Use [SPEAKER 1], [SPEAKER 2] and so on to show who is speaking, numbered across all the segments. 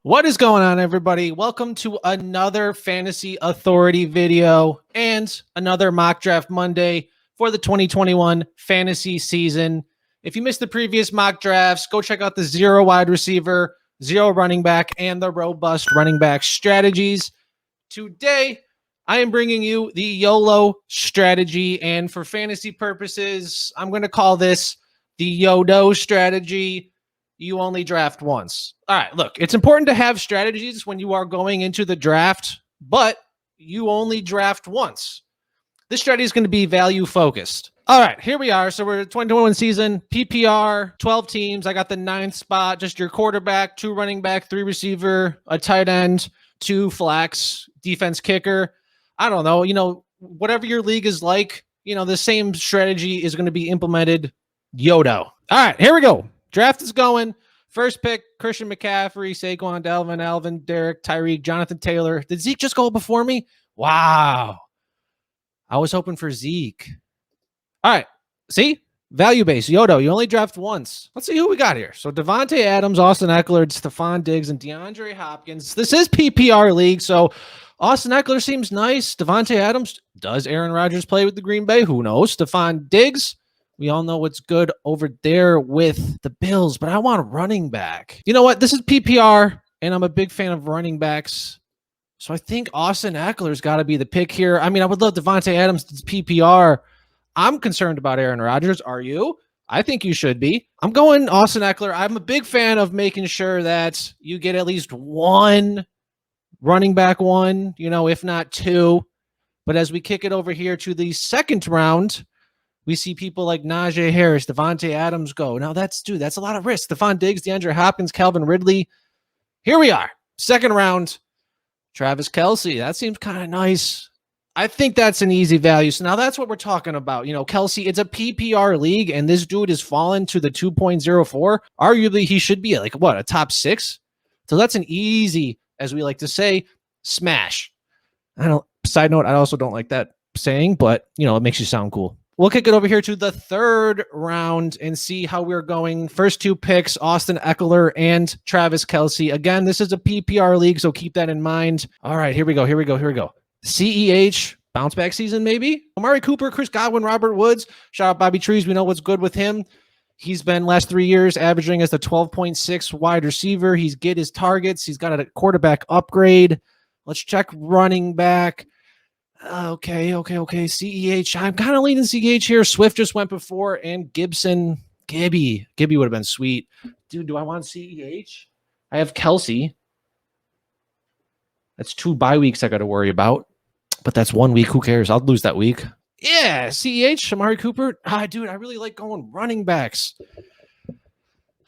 [SPEAKER 1] What is going on, everybody? Welcome to another Fantasy Authority video and another Mock Draft Monday for the 2021 fantasy season. If you missed the previous mock drafts, go check out the 0 wide receiver, 0 running back, and the robust running back strategies. Today, I am bringing you the YOLO strategy, and for fantasy purposes, I'm going to call this the YODO strategy. You only draft once. All right, look, it's important to have strategies when you are going into the draft, but you only draft once. This strategy is going to be value focused. All right, here we are. So we're 2021 season, PPR, 12 teams. I got the 9th spot, just your quarterback, 2 running back, 3 receiver, a tight end, 2 flex, defense kicker. I don't know, whatever your league is like, the same strategy is going to be implemented. YODO. All right, here we go. Draft is going. First pick, Christian McCaffrey, Saquon, Dalvin, Alvin, Derek, Tyreek, Jonathan Taylor. Did Zeke just go before me? Wow. I was hoping for Zeke. All right. See? Value base. YODO. You only draft once. Let's see who we got here. So Devontae Adams, Austin Eckler, Stephon Diggs, and DeAndre Hopkins. This is PPR league, so Austin Eckler seems nice. Devontae Adams. Does Aaron Rodgers play with the Green Bay? Who knows? Stephon Diggs. We all know what's good over there with the Bills, but I want a running back. You know what? This is PPR, and I'm a big fan of running backs. So I think Austin Eckler's got to be the pick here. I mean, I would love Devontae Adams to PPR. I'm concerned about Aaron Rodgers. Are you? I think you should be. I'm going Austin Eckler. I'm a big fan of making sure that you get at least one running back if not 2. But as we kick it over here to the second round, we see people like Najee Harris, Devontae Adams go. Now that's a lot of risk. Stephon Diggs, DeAndre Hopkins, Calvin Ridley. Here we are. Second round. Travis Kelce. That seems kind of nice. I think that's an easy value. So now that's what we're talking about. Kelce, it's a PPR league, and this dude has fallen to the 2.04. Arguably, he should be a top 6. So that's an easy, as we like to say, smash. Side note, I also don't like that saying, but it makes you sound cool. We'll kick it over here to the third round and see how we're going. First 2 picks, Austin Eckler and Travis Kelce. Again, this is a PPR league, so keep that in mind. All right, here we go. CEH, bounce back season maybe? Amari Cooper, Chris Godwin, Robert Woods. Shout out Bobby Trees. We know what's good with him. He's been last 3 years averaging as the 12.6 wide receiver. He's get his targets. He's got a quarterback upgrade. Let's check running back. Okay. CEH. I'm kind of leaning CEH here. Swift just went before, and Gibson. Gibby would have been sweet. Dude, do I want CEH? I have Kelce. That's 2 bye weeks I got to worry about. But that's 1 week. Who cares? I'll lose that week. Yeah, CEH, Amari Cooper. Dude, I really like going running backs.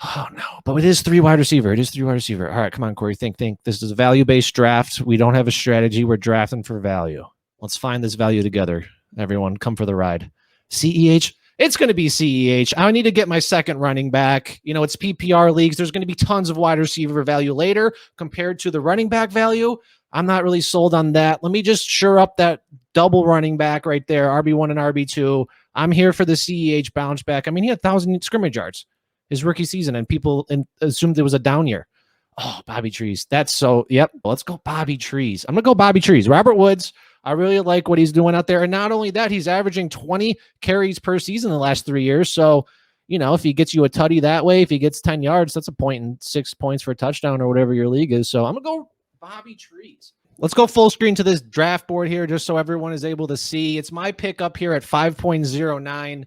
[SPEAKER 1] Oh, no. But it is 3 wide receiver. All right, come on, Corey. Think. This is a value-based draft. We don't have a strategy. We're drafting for value. Let's find this value together. Everyone, come for the ride. CEH. It's going to be CEH. I need to get my second running back. It's PPR leagues. There's going to be tons of wide receiver value later compared to the running back value. I'm not really sold on that. Let me just shore up that double running back right there, RB1 and RB2. I'm here for the CEH bounce back. I mean, he had 1,000 scrimmage yards his rookie season, and people assumed it was a down year. Oh, Bobby Trees. Yep. Let's go Bobby Trees. I'm going to go Bobby Trees. Robert Woods. I really like what he's doing out there. And not only that, he's averaging 20 carries per season in the last 3 years. So, if he gets you a tutty that way, if he gets 10 yards, that's a point and 6 points for a touchdown or whatever your league is. So I'm going to go Bobby Trees. Let's go full screen to this draft board here just so everyone is able to see. It's my pick up here at 5.09.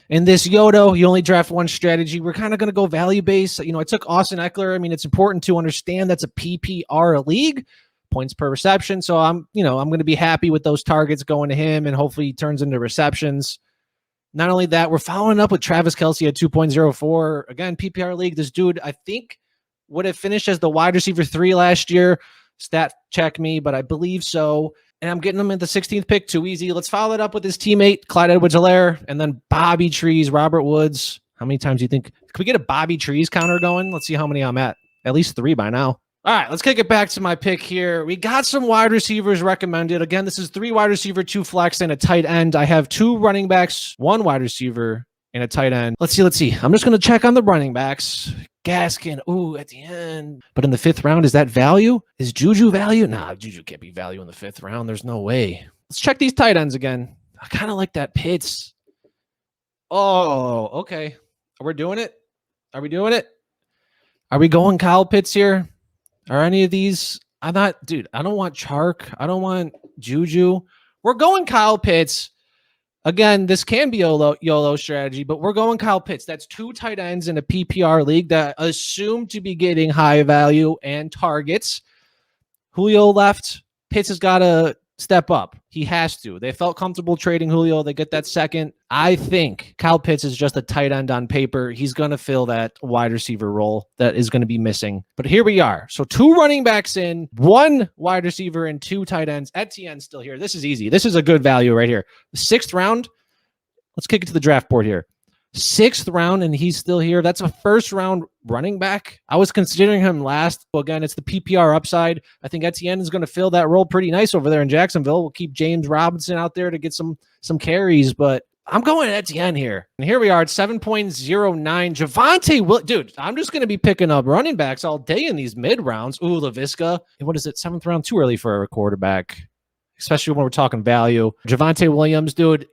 [SPEAKER 1] In this YODO, you only draft one strategy. We're kind of going to go value base. I took Austin Eckler. I mean, it's important to understand that's a PPR league. Points per reception. So I'm going to be happy with those targets going to him, and hopefully he turns into receptions. Not only that, we're following up with Travis Kelce at 2.04. Again, PPR league. This dude, I think, would have finished as the wide receiver 3 last year. Stat check me, but I believe so. And I'm getting him at the 16th pick. Too easy. Let's follow it up with his teammate, Clyde Edwards-Helaire, and then Bobby Trees, Robert Woods. How many times do you think? Can we get a Bobby Trees counter going? Let's see how many I'm at. At least 3 by now. All right, let's kick it back to my pick here. We got some wide receivers recommended. Again, this is 3 wide receiver, 2 flex, and a tight end. I have 2 running backs, 1 wide receiver, and a tight end. Let's see. I'm just going to check on the running backs. Gaskin, ooh, at the end. But in the 5th round, is that value? Is Juju value? Nah, Juju can't be value in the 5th round. There's no way. Let's check these tight ends again. I kind of like that Pitts. Oh, okay. Are we doing it? Are we doing it? Are we going Kyle Pitts here? Are any of these? I'm not, dude, I don't want Chark. I don't want Juju. We're going Kyle Pitts. Again, this can be a YOLO strategy, but we're going Kyle Pitts. That's 2 tight ends in a PPR league that assume to be getting high value and targets. Julio left. Pitts has got to step up. He has to. They felt comfortable trading Julio. They get that second. I think Kyle Pitts is just a tight end on paper. He's going to fill that wide receiver role that is going to be missing. But here we are. So 2 running backs in, 1 wide receiver and 2 tight ends. Etienne still here. This is easy. This is a good value right here. The 6th round. Let's kick it to the draft board here. 6th round, and he's still here. That's a 1st round running back. I was considering him last. Well, again, it's the PPR upside. I think Etienne is going to fill that role pretty nice over there in Jacksonville. We'll keep James Robinson out there to get some carries, but I'm going Etienne here. And here we are at 7.09. Javonte, dude, I'm just going to be picking up running backs all day in these mid rounds. Ooh, LaVisca. And what is it? 7th round, too early for a quarterback, especially when we're talking value. Javonte Williams, dude,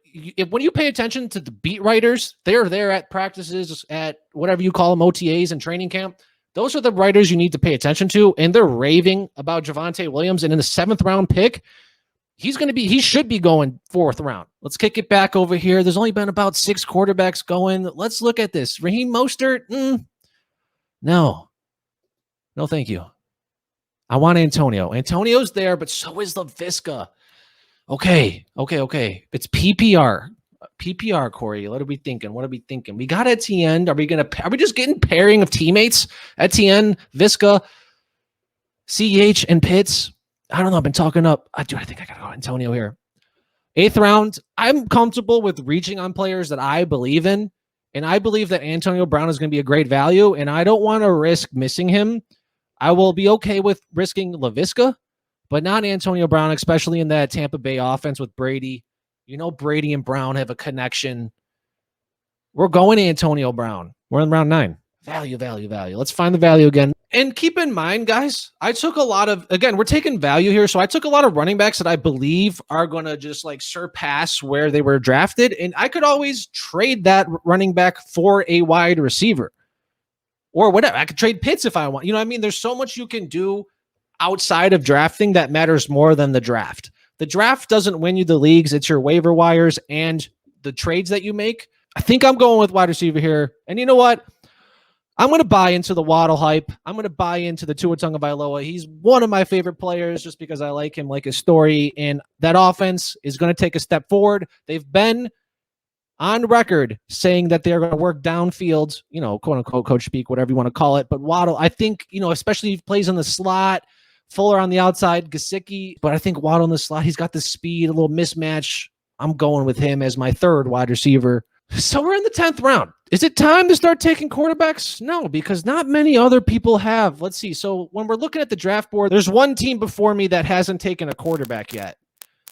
[SPEAKER 1] when you pay attention to the beat writers, they're there at practices, at whatever you call them, OTAs and training camp. Those are the writers you need to pay attention to, and they're raving about Javonte Williams. And in the 7th round pick, he should be going 4th round. Let's kick it back over here. There's only been about 6 quarterbacks going. Let's look at this. Raheem Mostert, no, thank you. I want Antonio. Antonio's there, but so is LaVisca. Okay. It's PPR. PPR, Corey. What are we thinking? We got Etienne. Are we just getting pairing of teammates? Etienne, Visca, CH, and Pitts. I don't know. I've been talking up. I think I got to go Antonio here. 8th round. I'm comfortable with reaching on players that I believe in, and I believe that Antonio Brown is going to be a great value, and I don't want to risk missing him. I will be okay with risking LaVisca, but not Antonio Brown, especially in that Tampa Bay offense with Brady. You know, Brady and Brown have a connection. We're going Antonio Brown. We're in round 9. Value. Let's find the value again. And keep in mind, guys, I took a lot of, again, we're taking value here. So I took a lot of running backs that I believe are going to just like surpass where they were drafted. And I could always trade that running back for a wide receiver or whatever. I could trade Pitts if I want. You know what I mean? There's so much you can do outside of drafting that matters more than the draft. The draft doesn't win you the leagues. It's your waiver wires and the trades that you make. I think I'm going with wide receiver here. And you know what? I'm going to buy into the Waddle hype. I'm going to buy into the Tua Tagovailoa. He's one of my favorite players just because I like him, like his story. And that offense is going to take a step forward. They've been on record saying that they're going to work downfield, you know, quote unquote coach speak, whatever you want to call it. But Waddle, I think, you know, especially if he plays in the slot, Fuller on the outside, Gesicki. But I think Waddle in the slot, he's got the speed, a little mismatch. I'm going with him as my 3rd wide receiver. So we're in the 10th round. Is it time to start taking quarterbacks? No, because not many other people have. Let's see. So when we're looking at the draft board, there's one team before me that hasn't taken a quarterback yet.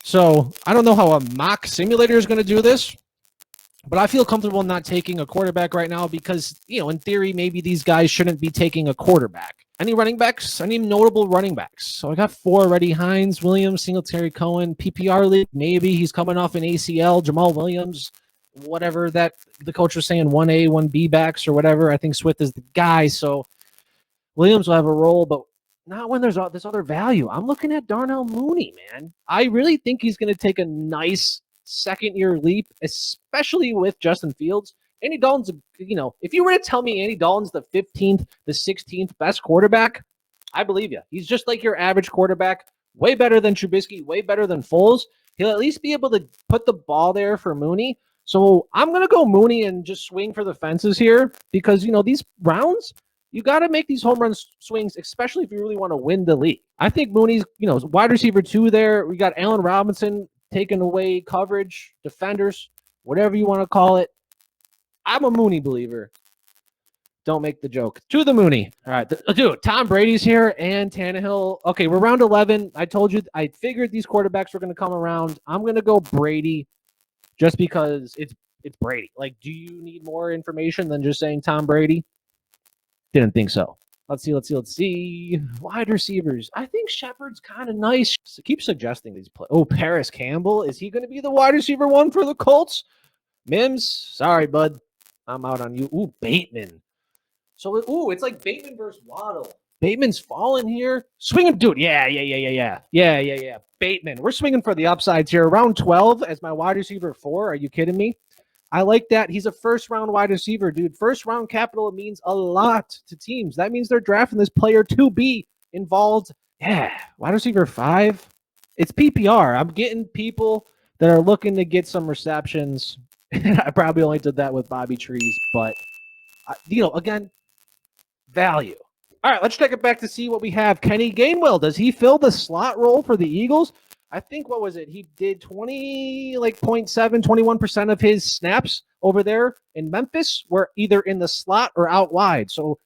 [SPEAKER 1] So I don't know how a mock simulator is going to do this, but I feel comfortable not taking a quarterback right now because, you know, in theory, maybe these guys shouldn't be taking a quarterback. Any running backs? Any notable running backs? So I got 4 already. Hines, Williams, Singletary, Cohen, PPR league. Maybe he's coming off an ACL. Jamal Williams, whatever that the coach was saying, 1A, 1B backs or whatever. I think Swift is the guy. So Williams will have a role, but not when there's this other value. I'm looking at Darnell Mooney, man. I really think he's going to take a nice second-year leap, especially with Justin Fields. Andy Dalton's, you know, if you were to tell me Andy Dalton's the 15th, the 16th best quarterback, I believe you. He's just like your average quarterback, way better than Trubisky, way better than Foles. He'll at least be able to put the ball there for Mooney. So I'm going to go Mooney and just swing for the fences here because, you know, these rounds, you got to make these home run swings, especially if you really want to win the league. I think Mooney's, you know, wide receiver 2 there. We got Allen Robinson taking away coverage, defenders, whatever you want to call it. I'm a Mooney believer. Don't make the joke. To the Mooney. All right. Dude, Tom Brady's here and Tannehill. Okay, we're round 11. I told you, I figured these quarterbacks were going to come around. I'm going to go Brady just because it's It's Brady. Like, do you need more information than just saying Tom Brady? Didn't think so. Let's see. Wide receivers. I think Shepard's kind of nice. So keep suggesting these play. Oh, Paris Campbell. Is he going to be the wide receiver one for the Colts? Mims, sorry, bud. I'm out on you. Ooh, Bateman. So, it's like Bateman versus Waddle. Bateman's falling here. Swinging, dude. Yeah. Bateman. We're swinging for the upsides here. Round 12 as my wide receiver 4. Are you kidding me? I like that. He's a first-round wide receiver, dude. First-round capital means a lot to teams. That means they're drafting this player to be involved. Yeah, wide receiver 5. It's PPR. I'm getting people that are looking to get some receptions. I probably only did that with Bobby Trees, but, again, value. All right, let's take it back to see what we have. Kenny Gainwell, does he fill the slot role for the Eagles? I think, what was it? He did 21% of his snaps over there in Memphis were either in the slot or out wide. So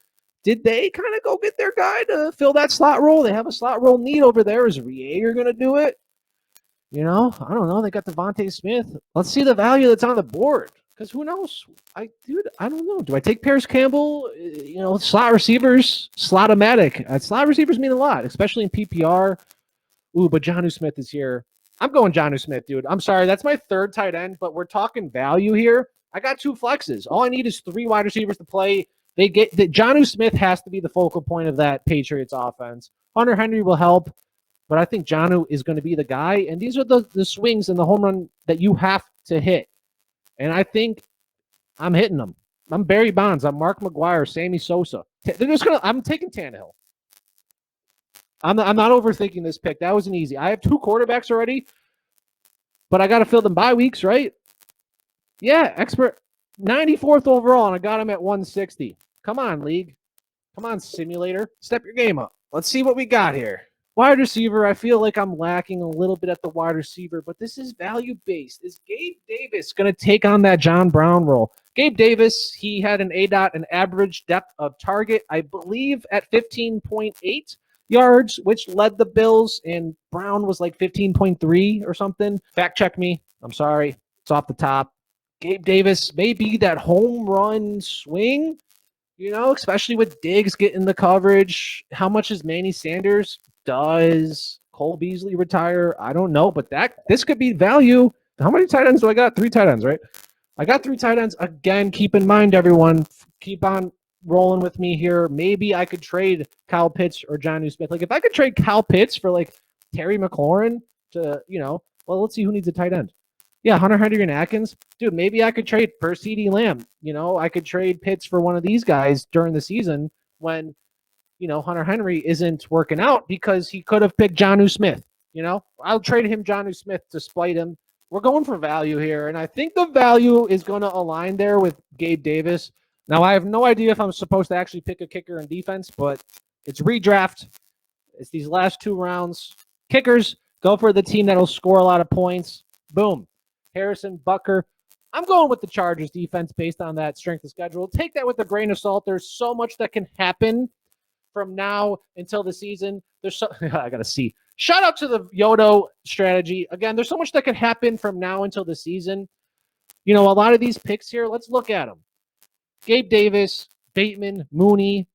[SPEAKER 1] did they kind of go get their guy to fill that slot role? They have a slot role need over there. Is Rieger going to do it? I don't know. They got Devontae Smith. Let's see the value that's on the board. Because who knows? I don't know. Do I take Paris Campbell? Slot receivers, slot-o-matic. Slot receivers mean a lot, especially in PPR. Ooh, but Jonnu Smith is here. I'm going Jonnu Smith, dude. I'm sorry. That's my 3rd tight end, but we're talking value here. I got 2 flexes. All I need is 3 wide receivers to play. Jonnu Smith has to be the focal point of that Patriots offense. Hunter Henry will help, but I think Jonnu is going to be the guy. And these are the swings and the home run that you have to hit. And I think I'm hitting them. I'm Barry Bonds. I'm Mark McGuire, Sammy Sosa. I'm taking Tannehill. I'm not overthinking this pick. That was an easy. I have 2 quarterbacks already, but I got to fill them bye weeks, right? Yeah, expert 94th overall, and I got him at 160. Come on, league. Come on, simulator. Step your game up. Let's see what we got here. Wide receiver, I feel like I'm lacking a little bit at the wide receiver, but this is value-based. Is Gabe Davis going to take on that John Brown role? Gabe Davis, he had an an average depth of target, I believe, at 15.8 yards, which led the Bills, and Brown was like 15.3 or something. Fact check me. I'm sorry. It's off the top. Gabe Davis may be that home run swing, especially with Diggs getting the coverage. How much is Manny Sanders? Does Cole Beasley retire? I don't know, but this could be value. How many tight ends do I got? 3 tight ends, right? I got 3 tight ends. Again, keep in mind, everyone, keep on rolling with me here. Maybe I could trade Kyle Pitts or Jonnu Smith. Like, if I could trade Kyle Pitts for, like, Terry McLaurin to, let's see who needs a tight end. Yeah, Hunter Henry and Atkins. Dude, maybe I could trade for CeeDee Lamb. I could trade Pitts for one of these guys during the season when, Hunter Henry isn't working out because he could have picked Jonnu Smith. I'll trade him Jonnu Smith to spite him. We're going for value here, and I think the value is going to align there with Gabe Davis. Now, I have no idea if I'm supposed to actually pick a kicker in defense, but it's redraft. It's these last 2 rounds. Kickers, go for the team that'll score a lot of points. Boom. Harrison, Bucker. I'm going with the Chargers defense based on that strength of schedule. Take that with a grain of salt. There's so much that can happen from now until the season. I got to see. Shout out to the Yodo strategy. Again, there's so much that can happen from now until the season. A lot of these picks here, let's look at them. Gabe Davis, Bateman, Mooney,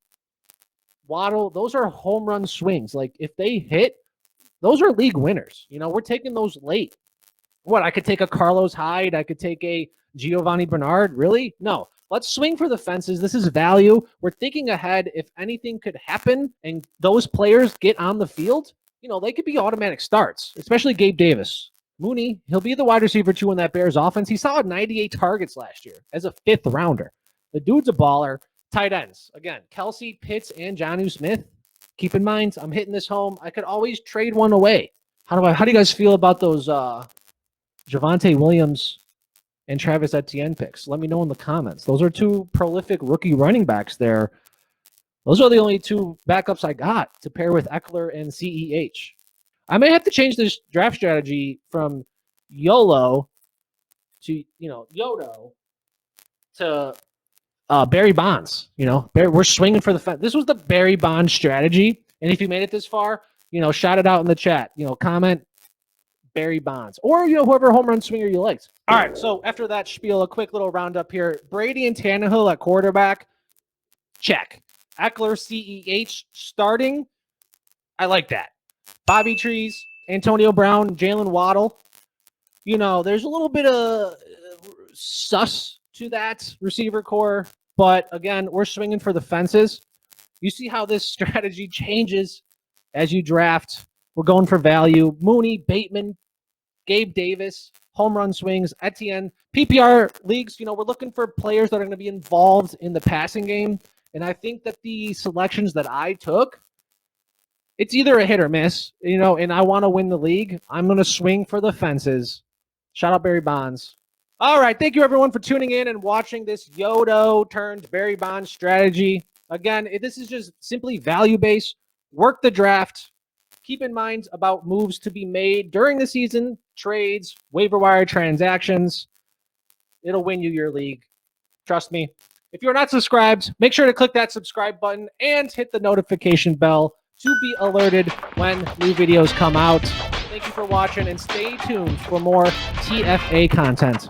[SPEAKER 1] Waddle, those are home run swings. Like, if they hit, those are league winners. We're taking those late. What, I could take a Carlos Hyde. I could take a Giovanni Bernard. Really? No. Let's swing for the fences. This is value. We're thinking ahead. If anything could happen and those players get on the field, they could be automatic starts, especially Gabe Davis. Mooney, he'll be the wide receiver 2 in that Bears offense. He saw 98 targets last year as a 5th rounder. The dude's a baller. Tight ends. Again, Kelsey, Pitts, and Jonnu Smith. Keep in mind, I'm hitting this home. I could always trade one away. How do you guys feel about those Javonte Williams and Travis Etienne picks? Let me know in the comments. Those are 2 prolific rookie running backs there. Those are the only 2 backups I got to pair with Eckler and CEH. I may have to change this draft strategy from YOLO to, Yodo to Barry Bonds. We're swinging for the fence. This was the Barry Bonds strategy. And if you made it this far, shout it out in the chat. Comment Barry Bonds, or whoever home run swinger you liked. All right, so after that spiel, a quick little roundup here. Brady and Tannehill at quarterback, check. Eckler, CEH starting, I like that. Bobby Trees, Antonio Brown, Jalen Waddle. There's a little bit of sus to that receiver core, but again, we're swinging for the fences. You see how this strategy changes as you draft. We're going for value. Mooney, Bateman, Gabe Davis, home run swings, Etienne. PPR leagues, we're looking for players that are going to be involved in the passing game. And I think that the selections that I took, it's either a hit or miss, and I want to win the league. I'm going to swing for the fences. Shout out Barry Bonds. All right. Thank you, everyone, for tuning in and watching this Yodo turned Barry Bonds strategy. Again, this is just simply value-based. Work the draft. Keep in mind about moves to be made during the season, trades, waiver wire transactions. It'll win you your league. Trust me. If you're not subscribed, make sure to click that subscribe button and hit the notification bell to be alerted when new videos come out. Thank you for watching, and stay tuned for more TFA content.